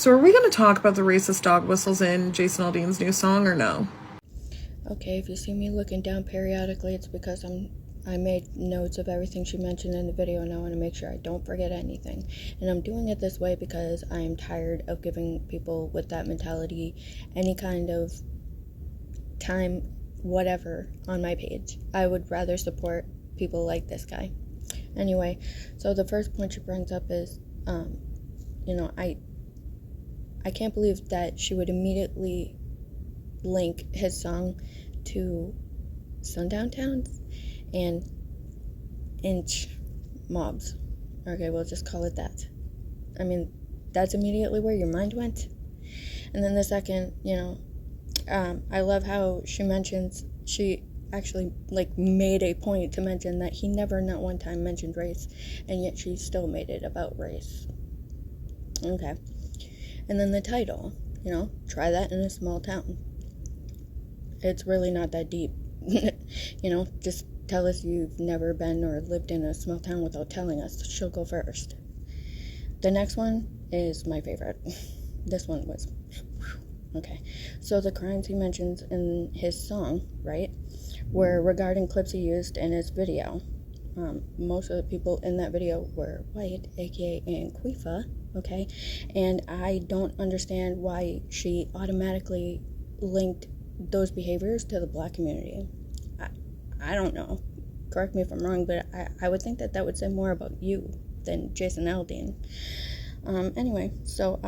So are we going to talk about the racist dog whistles in Jason Aldean's new song or no? Okay, if you see me looking down periodically, it's because I made notes of everything she mentioned in the video, and I want to make sure I don't forget anything. And I'm doing it this way because I am tired of giving people with that mentality any kind of time, whatever, on my page. I would rather support people like this guy. Anyway, so the first point she brings up is, I can't believe that she would immediately link his song to sundown towns and inch mobs. Okay, we'll just call it that. I mean, that's immediately where your mind went. And then the second, I love how she actually made a point to mention that he never not one time mentioned race, and yet she still made it about race. Okay. And then the title, try that in a small town. It's really not that deep. Just tell us you've never been or lived in a small town without telling us. She'll go first. The next one is my favorite. This one was... Okay. So the crimes he mentions in his song, right, were regarding clips he used in his video. Most of the people in that video were white, aka Anquifa, okay? And I don't understand why she automatically linked those behaviors to the black community. I don't know. Correct me if I'm wrong, but I would think that would say more about you than Jason Aldean. Anyway, so,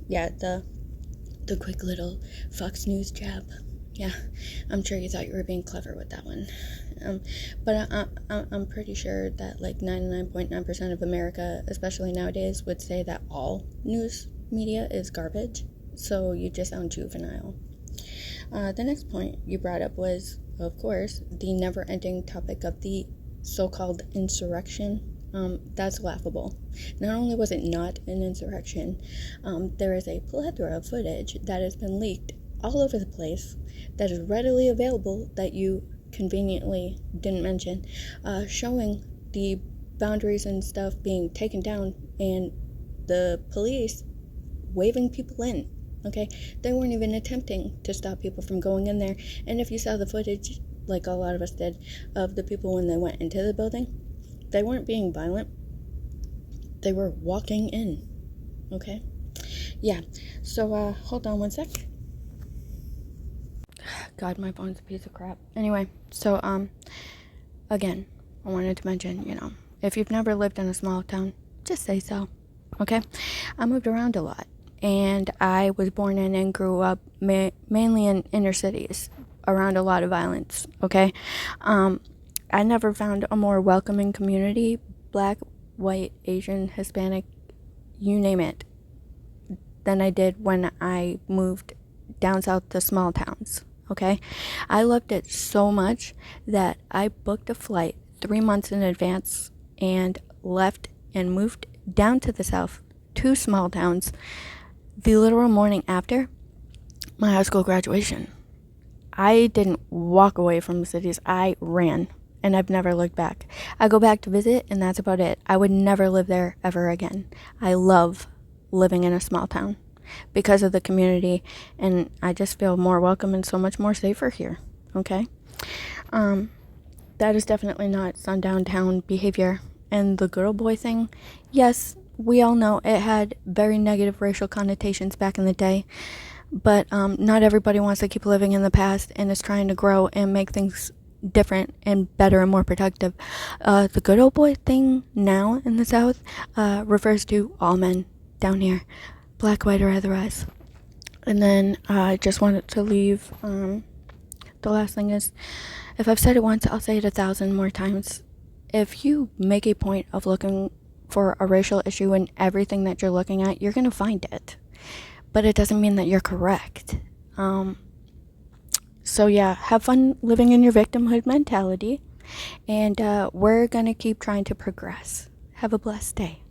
the quick little Fox News jab. Yeah, I'm sure you thought you were being clever with that one. But I'm pretty sure that 99.9% of America, especially nowadays, would say that all news media is garbage. So you just sound juvenile. The next point you brought up was, of course, the never-ending topic of the so-called insurrection. That's laughable. Not only was it not an insurrection, there is a plethora of footage that has been leaked all over the place that is readily available that you conveniently didn't mention, showing the boundaries and stuff being taken down and the police waving people in. Okay, they weren't even attempting to stop people from going in there. And if you saw the footage, like a lot of us did, of the people when they went into the building, they weren't being violent. They were walking in. Okay? Yeah. So, hold on one sec. God, my phone's a piece of crap. Anyway, so, again, I wanted to mention, if you've never lived in a small town, just say so. Okay? I moved around a lot. And I was born in and grew up mainly in inner cities around a lot of violence, okay? I never found a more welcoming community, black, white, Asian, Hispanic, you name it, than I did when I moved down south to small towns, okay? I loved it so much that I booked a flight 3 months in advance and left and moved down to the south to small towns the literal morning after my high school graduation. I didn't walk away from the cities. I ran, and I've never looked back. I go back to visit, and that's about it. I would never live there ever again. I love living in a small town because of the community, and I just feel more welcome and so much more safer here, okay? That is definitely not sundown town behavior. And the girl boy thing, yes, we all know it had very negative racial connotations back in the day, but not everybody wants to keep living in the past and is trying to grow and make things different and better and more productive. The good old boy thing now in the South refers to all men down here, black, white, or otherwise. And then I just wanted to leave, the last thing is, if I've said it once, I'll say it 1,000 more times. If you make a point of looking for a racial issue in everything that you're looking at, you're going to find it. But it doesn't mean that you're correct. So yeah, have fun living in your victimhood mentality. And we're going to keep trying to progress. Have a blessed day.